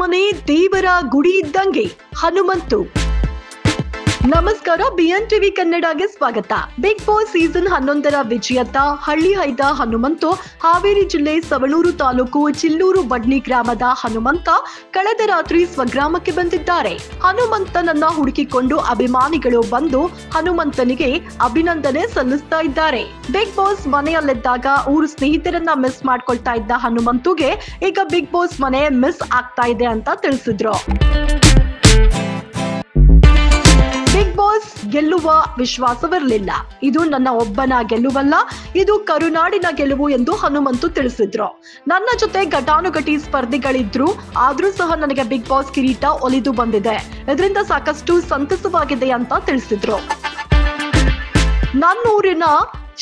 ಮನೆ ದೇವರ ಗುಡಿ ಇದ್ದಂಗೆ ಹನುಮಂತು. ನಮಸ್ಕಾರ, ಬಿಎನ್ ಟಿವಿ ಕನ್ನಡಗೆ ಸ್ವಾಗತ. ಬಿಗ್ ಬಾಸ್ ಸೀಸನ್ 11ರ ವಿಜೇತ ಹಳ್ಳಿ ಹೈದ ಹನುಮಂತು ಹಾವೇರಿ ಜಿಲ್ಲೆ ಸವಣೂರು ತಾಲೂಕು ಚಿಲ್ಲೂರು ಬಡ್ನಿ ಗ್ರಾಮದ ಹನುಮಂತ ಕಳೆದ ರಾತ್ರಿ ಸ್ವಗ್ರಾಮಕ್ಕೆ ಬಂದಿದ್ದಾರೆ. ಹನುಮಂತನನ್ನ ಹುಡುಕಿಕೊಂಡು ಅಭಿಮಾನಿಗಳು ಬಂದು ಹನುಮಂತನಿಗೆ ಅಭಿನಂದನೆ ಸಲ್ಲಿಸ್ತಾ ಇದ್ದಾರೆ. ಬಿಗ್ ಬಾಸ್ ಮನೆಯಲ್ಲಿದ್ದಾಗ ಊರು ಸ್ನೇಹಿತರನ್ನ ಮಿಸ್ ಮಾಡ್ಕೊಳ್ತಾ ಇದ್ದ ಹನುಮಂತುಗೆ ಈಗ ಬಿಗ್ ಬಾಸ್ ಮನೆ ಮಿಸ್ ಆಗ್ತಾ ಇದೆ ಅಂತ ತಿಳಿಸಿದ್ರು. ಬಿಗ್ ಬಾಸ್ ಗೆಲ್ಲುವ ವಿಶ್ವಾಸವಿರಲಿಲ್ಲ. ಇದು ನನ್ನ ಒಬ್ಬನ ಗೆಲುವಲ್ಲ, ಇದು ಕರುನಾಡಿನ ಗೆಲುವು ಎಂದು ಹನುಮಂತು ತಿಳಿಸಿದ್ರು. ನನ್ನ ಜೊತೆ ಘಟಾನುಘಟಿ ಸ್ಪರ್ಧಿಗಳಿದ್ರು, ಆದ್ರೂ ಸಹ ನನಗೆ ಬಿಗ್ ಬಾಸ್ ಕಿರೀಟ ಒಲಿದು ಬಂದಿದೆ. ಇದರಿಂದ ಸಾಕಷ್ಟು ಸಂತಸವಾಗಿದೆ ಅಂತ ತಿಳಿಸಿದ್ರು. ನನ್ನೂರಿನ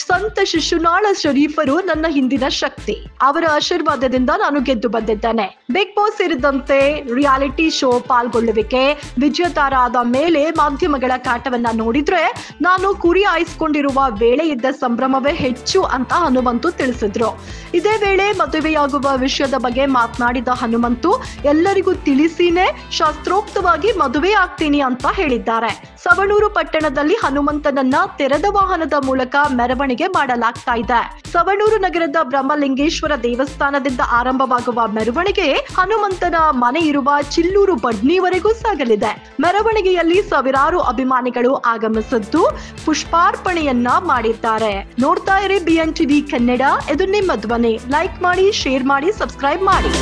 ಸಂತ ಶಿಶುನಾಳ ಶರೀಫರು ನನ್ನ ಹಿಂದಿನ ಶಕ್ತಿ. ಅವರ ಆಶೀರ್ವಾದದಿಂದ ನಾನು ಗೆದ್ದು ಬಂದಿದ್ದೇನೆ. ಬಿಗ್ ಬಾಸ್ ಸೇರಿದಂತೆ ರಿಯಾಲಿಟಿ ಶೋ ಪಾಲ್ಗೊಳ್ಳುವಿಕೆ, ವಿಜೇತರಾದ ಮೇಲೆ ಮಾಧ್ಯಮಗಳ ಕಾಟವನ್ನ ನೋಡಿದ್ರೆ ನಾನು ಕುರಿ ಆಯಿಸ್ಕೊಂಡಿರುವ ವೇಳೆ ಇದ್ದ ಸಂಭ್ರಮವೇ ಹೆಚ್ಚು ಅಂತ ಹನುಮಂತು ತಿಳಿಸಿದ್ರು. ಇದೇ ವೇಳೆ ಮದುವೆಯಾಗುವ ವಿಷಯದ ಬಗ್ಗೆ ಮಾತನಾಡಿದ ಹನುಮಂತು, ಎಲ್ಲರಿಗೂ ತಿಳಿಸಿನೇ ಶಾಸ್ತ್ರೋಕ್ತವಾಗಿ ಮದುವೆ ಆಗ್ತೀನಿ ಅಂತ ಹೇಳಿದ್ದಾರೆ. ಸವಣೂರು ಪಟ್ಟಣದಲ್ಲಿ ಹನುಮಂತನನ್ನ ತೆರೆದ ವಾಹನದ ಮೂಲಕ ಮೆರವಣಿಗೆ ಮಾಡಲಾಗ್ತಾ ಇದೆ. ಸವಣೂರು ನಗರದ ಬ್ರಹ್ಮಲಿಂಗೇಶ್ವರ ದೇವಸ್ಥಾನದಿಂದ ಆರಂಭವಾಗುವ ಮೆರವಣಿಗೆ ಹನುಮಂತನ ಮನೆ ಇರುವ ಚಿಲ್ಲೂರು ಬಡ್ನಿವರೆಗೂ ಸಾಗಲಿದೆ. ಮೆರವಣಿಗೆಯಲ್ಲಿ ಸಾವಿರಾರು ಅಭಿಮಾನಿಗಳು ಆಗಮಿಸಿದ್ದು ಪುಷ್ಪಾರ್ಪಣೆಯನ್ನ ಮಾಡಿದ್ದಾರೆ. ನೋಡ್ತಾ ಇರಿ ಬಿಎನ್ ಟಿವಿ ಕನ್ನಡ, ಇದು ನಿಮ್ಮ ಧ್ವನಿ. ಲೈಕ್ ಮಾಡಿ, ಶೇರ್ ಮಾಡಿ, ಸಬ್ಸ್ಕ್ರೈಬ್ ಮಾಡಿ.